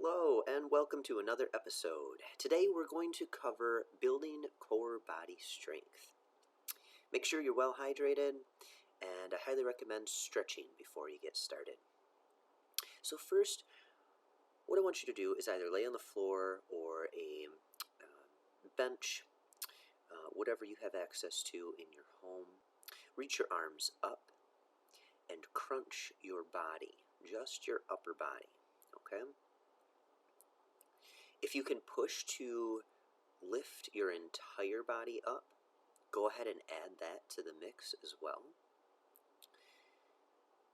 Hello and welcome to another episode. Today we're going to cover building core body strength. Make sure you're well hydrated, and I highly recommend stretching before you get started. So first, what I want you to do is either lay on the floor or a bench, whatever you have access to in your home. Reach your arms up and crunch your body, just your upper body, okay? If you can push to lift your entire body up, go ahead and add that to the mix as well.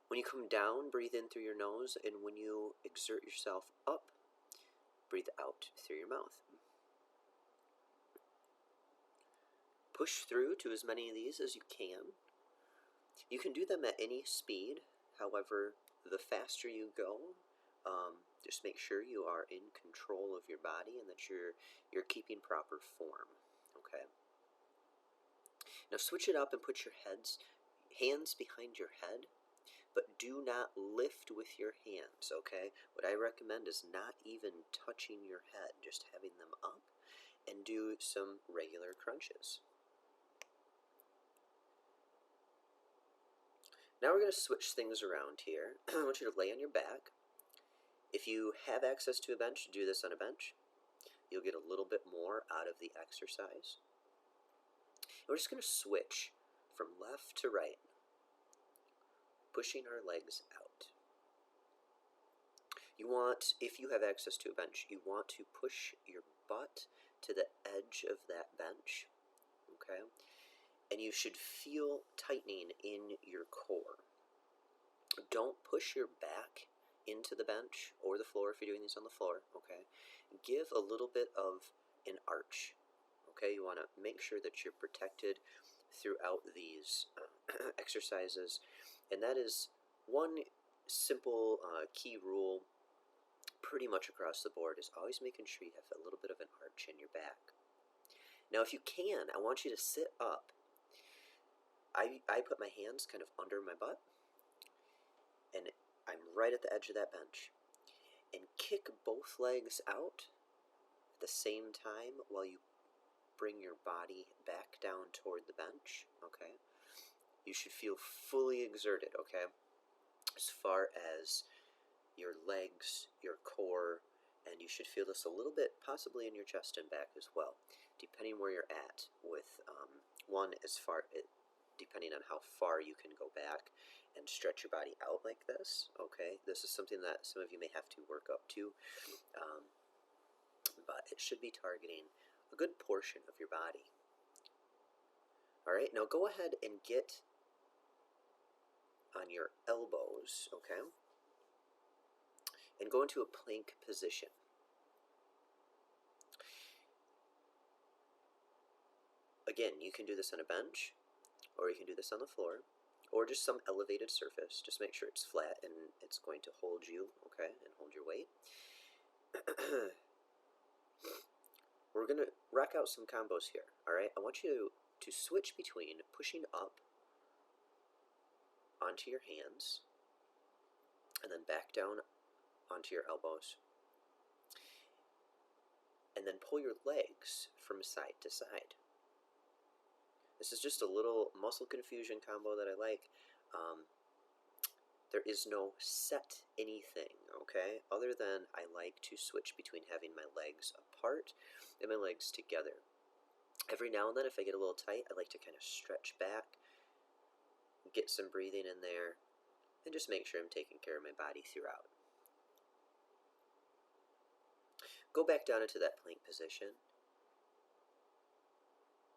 When you come down, breathe in through your nose, and when you exert yourself up, breathe out through your mouth. Push through to as many of these as you can. You can do them at any speed. However, the faster you go, just make sure you are in control of your body and that you're keeping proper form. Okay. Now switch it up and put your hands behind your head, but do not lift with your hands. Okay. What I recommend is not even touching your head, just having them up, and do some regular crunches. Now we're going to switch things around here. I want you to lay on your back. If you have access to a bench, do this on a bench. You'll get a little bit more out of the exercise. And we're just going to switch from left to right, pushing our legs out. You want, if you have access to a bench, you want to push your butt to the edge of that bench, okay? And you should feel tightening in your core. Don't push your back into the bench or the floor if you're doing these on the floor, okay? Give a little bit of an arch, okay? You want to make sure that you're protected throughout these exercises. And that is one simple key rule pretty much across the board, is always making sure you have a little bit of an arch in your back. Now, if you can, I want you to sit up. I put my hands kind of under my butt, and I'm right at the edge of that bench, and kick both legs out at the same time while you bring your body back down toward the bench, okay? You should feel fully exerted, okay? As far as your legs, your core, and you should feel this a little bit possibly in your chest and back as well, depending where you're at with depending on how far you can go back and stretch your body out like this, okay? This is something that some of you may have to work up to, but it should be targeting a good portion of your body. All right, now go ahead and get on your elbows, okay? And go into a plank position. Again, you can do this on a bench, or you can do this on the floor, or just some elevated surface. Just make sure it's flat and it's going to hold you, okay, and hold your weight. We're going to rock out some combos here, all right? I want you to switch between pushing up onto your hands and then back down onto your elbows, and then pull your legs from side to side. This is just a little muscle confusion combo that I like. There is no set anything, okay? Other than I like to switch between having my legs apart and my legs together. Every now and then, if I get a little tight, I like to kind of stretch back, get some breathing in there, and just make sure I'm taking care of my body throughout. Go back down into that plank position.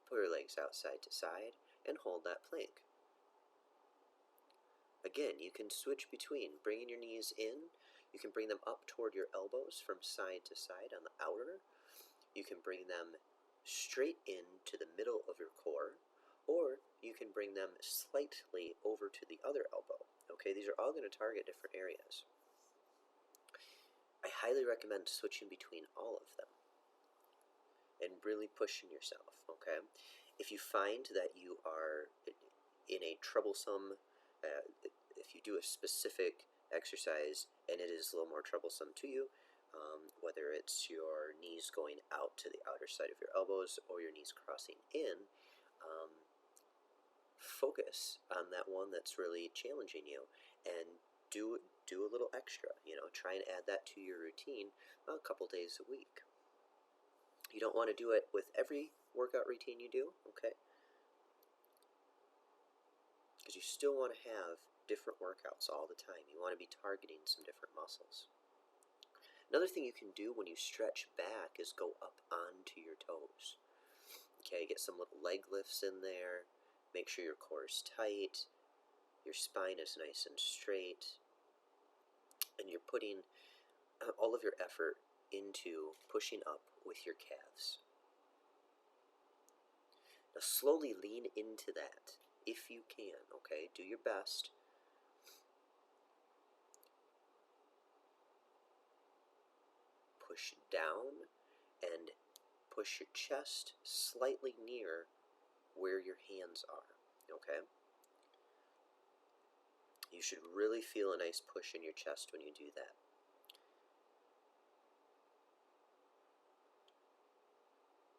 Pull your legs out side to side and hold that plank. Again, you can switch between bringing your knees in. You can bring them up toward your elbows from side to side on the outer. You can bring them straight in to the middle of your core, or you can bring them slightly over to the other elbow. Okay, these are all going to target different areas. I highly recommend switching between all of them and really pushing yourself, okay? If you find that you are in a troublesome, if you do a specific exercise and it is a little more troublesome to you, whether it's your knees going out to the outer side of your elbows or your knees crossing in. Focus on that one that's really challenging you, and do a little extra. Try and add that to your routine a couple days a week. You don't want to do it with every workout routine you do, okay? Because you still want to have different workouts all the time. You want to be targeting some different muscles. Another thing you can do when you stretch back is go up onto your toes. Okay, get some little leg lifts in there. Make sure your core is tight, your spine is nice and straight, and you're putting all of your effort into pushing up with your calves. Now slowly lean into that if you can, okay? Do your best. Push down and push your chest slightly near where your hands are, okay? You should really feel a nice push in your chest when you do that.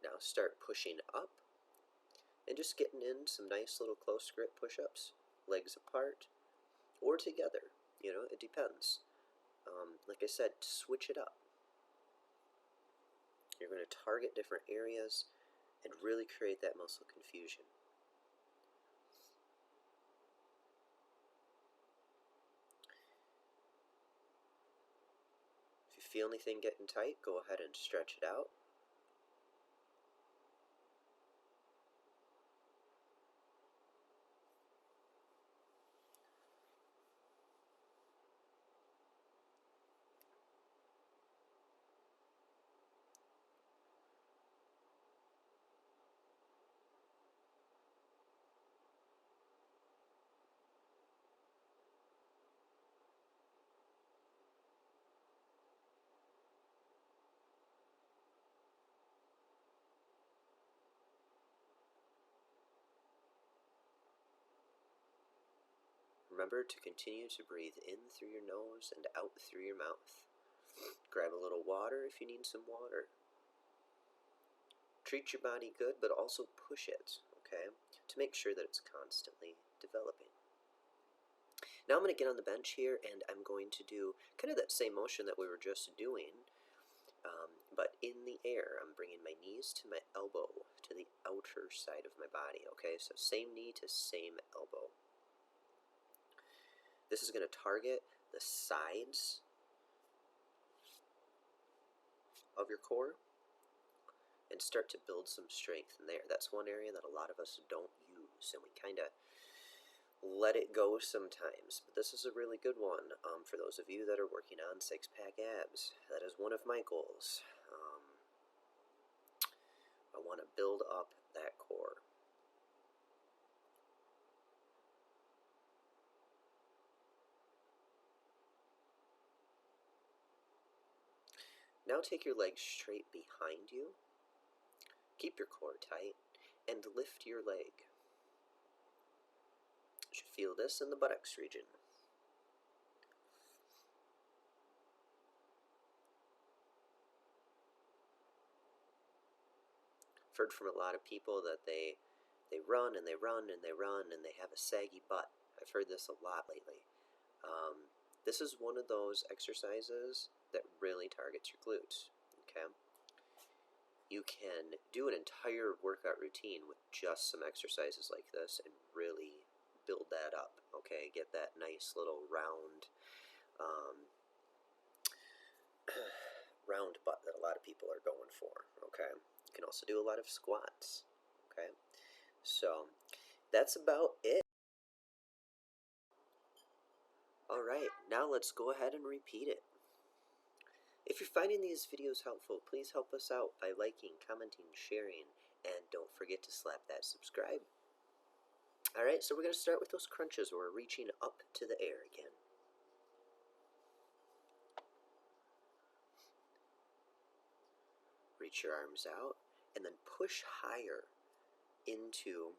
Now start pushing up and just getting in some nice little close grip push-ups, legs apart or together, it depends. Like I said, switch it up. You're going to target different areas and really create that muscle confusion. If you feel anything getting tight, go ahead and stretch it out. Remember to continue to breathe in through your nose and out through your mouth. Grab a little water if you need some water. Treat your body good, but also push it, okay, to make sure that it's constantly developing. Now I'm going to get on the bench here, and I'm going to do kind of that same motion that we were just doing, but in the air. I'm bringing my knees to my elbow, to the outer side of my body, okay? So same knee to same elbow. This is going to target the sides of your core and start to build some strength in there. That's one area that a lot of us don't use, and we kind of let it go sometimes. But this is a really good one for those of you that are working on six-pack abs. That is one of my goals. I want to build up that core. Now take your legs straight behind you. Keep your core tight and lift your leg. You should feel this in the buttocks region. I've heard from a lot of people that they run and they run and they run and they have a saggy butt. I've heard this a lot lately. This is one of those exercises that really targets your glutes, okay? You can do an entire workout routine with just some exercises like this and really build that up, okay? Get that nice little round round butt that a lot of people are going for, okay? You can also do a lot of squats, okay? So that's about it. Alright, now let's go ahead and repeat it. If you're finding these videos helpful, please help us out by liking, commenting, sharing, and don't forget to slap that subscribe. Alright, so we're going to start with those crunches where we're reaching up to the air again. Reach your arms out, and then push higher into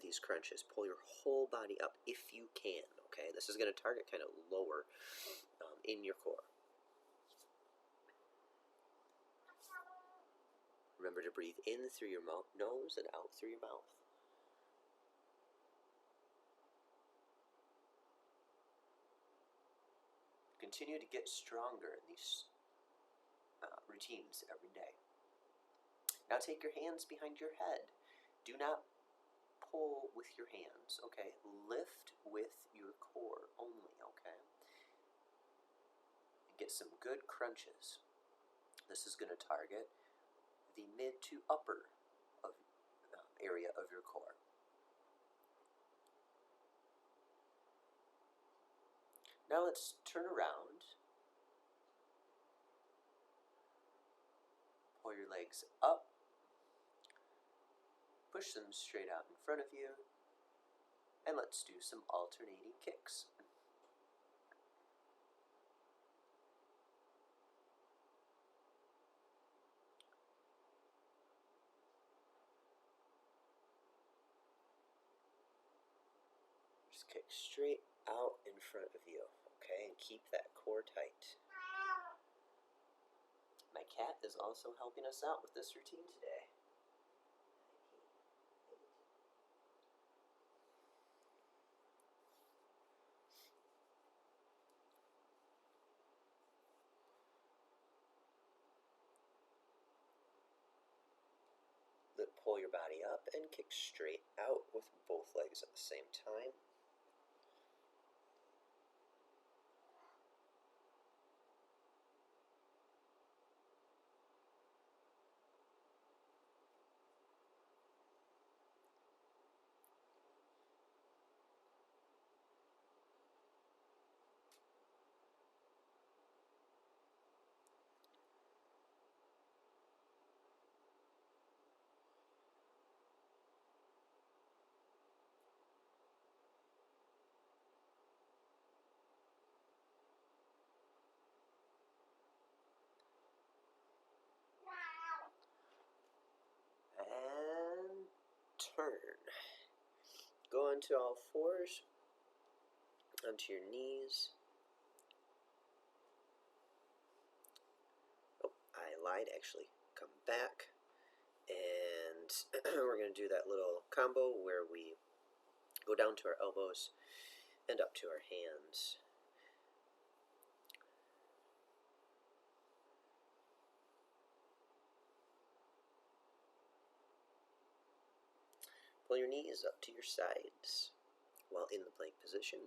these crunches. Pull your whole body up if you can, okay? This is going to target kind of lower in your core. Remember to breathe in through your nose and out through your mouth. Continue to get stronger in these routines every day. Now take your hands behind your head. Do not pull with your hands, okay? Lift with your core only, okay? And get some good crunches. This is going to target the mid to upper area of your core. Now let's turn around. Pull your legs up. Push them straight out in front of you. And let's do some alternating kicks. Just kick straight out in front of you, okay? And keep that core tight. My cat is also helping us out with this routine today. Pull your body up and kick straight out with both legs at the same time. And turn. Go onto all fours, onto your knees. Oh, I lied actually. Come back, and we're going to do that little combo where we go down to our elbows and up to our hands. Pull your knees up to your sides while in the plank position.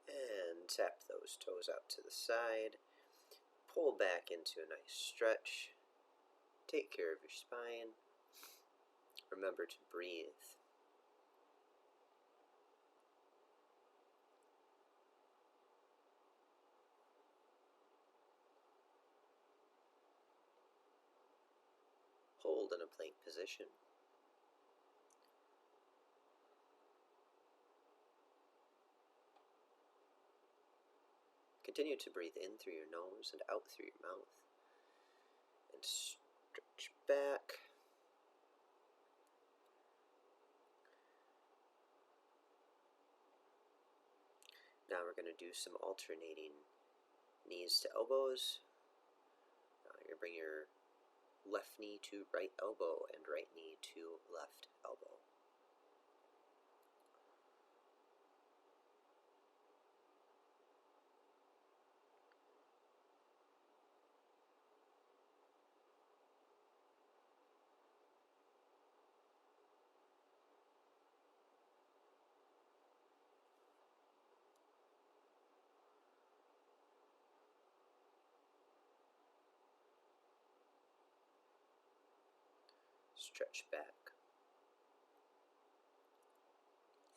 And tap those toes out to the side. Pull back into a nice stretch. Take care of your spine. Remember to breathe. Hold in a plank position. Continue to breathe in through your nose and out through your mouth. And stretch back. Now we're going to do some alternating knees to elbows. Now you're going to bring your left knee to right elbow and right knee to left elbow. Stretch back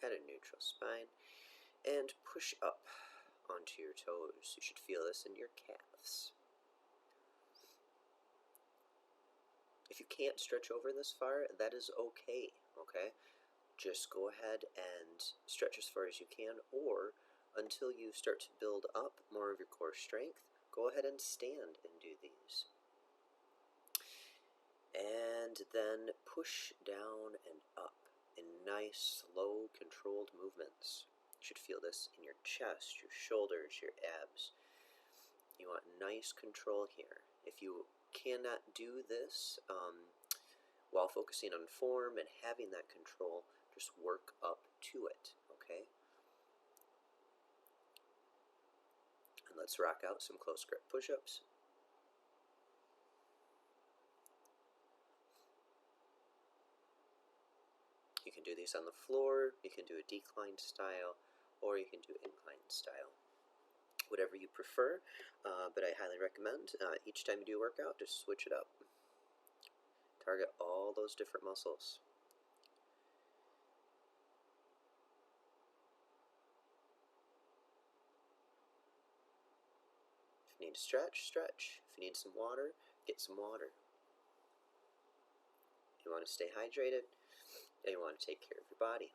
at a neutral spine and push up onto your toes. You should feel this in your calves. If you can't stretch over this far, that is okay, okay? Just go ahead and stretch as far as you can, or until you start to build up more of your core strength, go ahead and stand and do these. And then push down and up in nice, slow, controlled movements. You should feel this in your chest, your shoulders, your abs. You want nice control here. If you cannot do this while focusing on form and having that control, just work up to it, okay? And let's rock out some close grip push-ups. You can do these on the floor, you can do a declined style, or you can do inclined style. Whatever you prefer, but I highly recommend each time you do a workout, just switch it up. Target all those different muscles. If you need to stretch, stretch. If you need some water, get some water. You want to stay hydrated, and you want to take care of your body.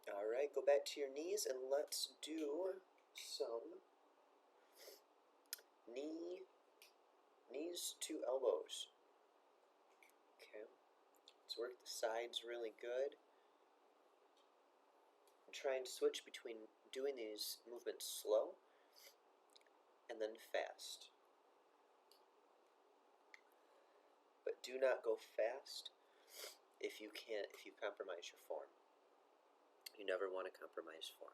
Alright, go back to your knees and let's do some knees to elbows. Okay, let's work the sides really good. And try and switch between doing these movements slow and then fast. But do not go fast if you compromise your form. You never want to compromise form.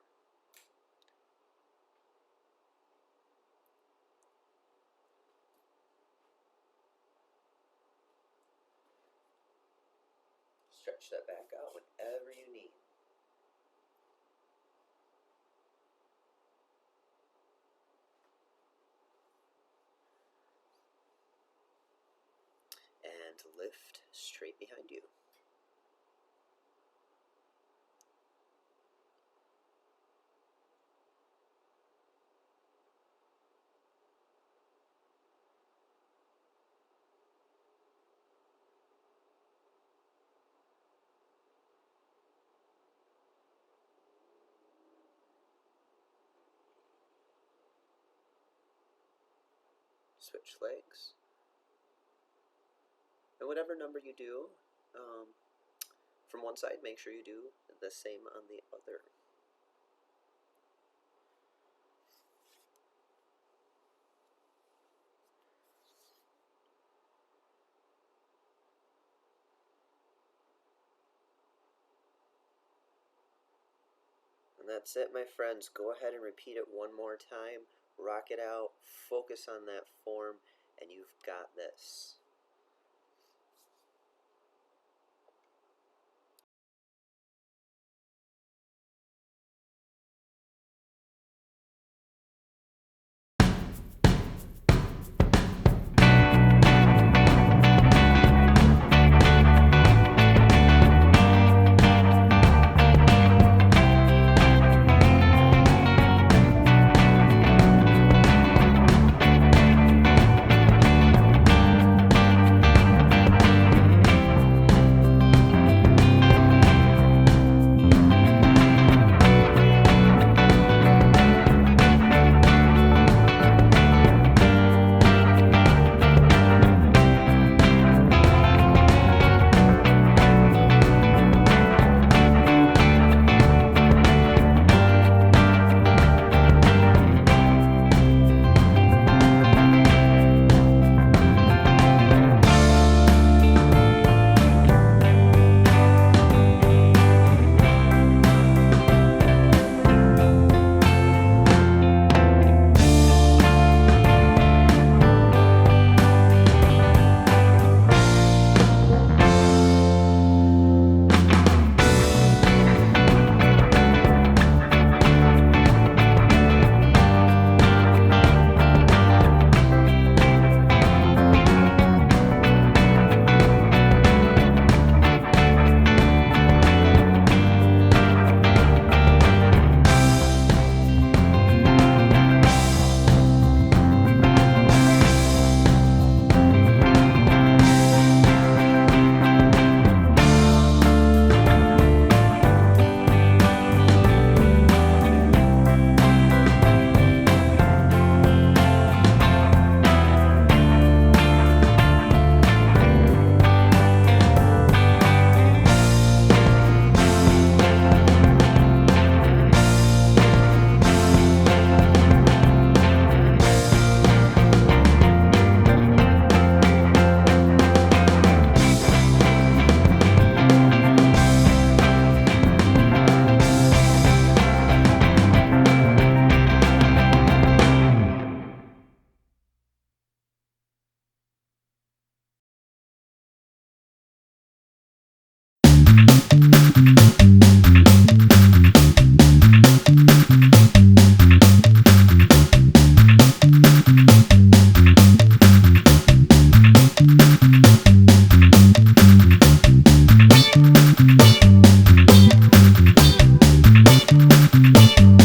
Stretch that back out whenever you need. And lift straight behind you. Switch legs. And whatever number you do from one side, make sure you do the same on the other. And that's it, my friends. Go ahead and repeat it one more time. Rock it out. Focus on that form, and you've got this. you.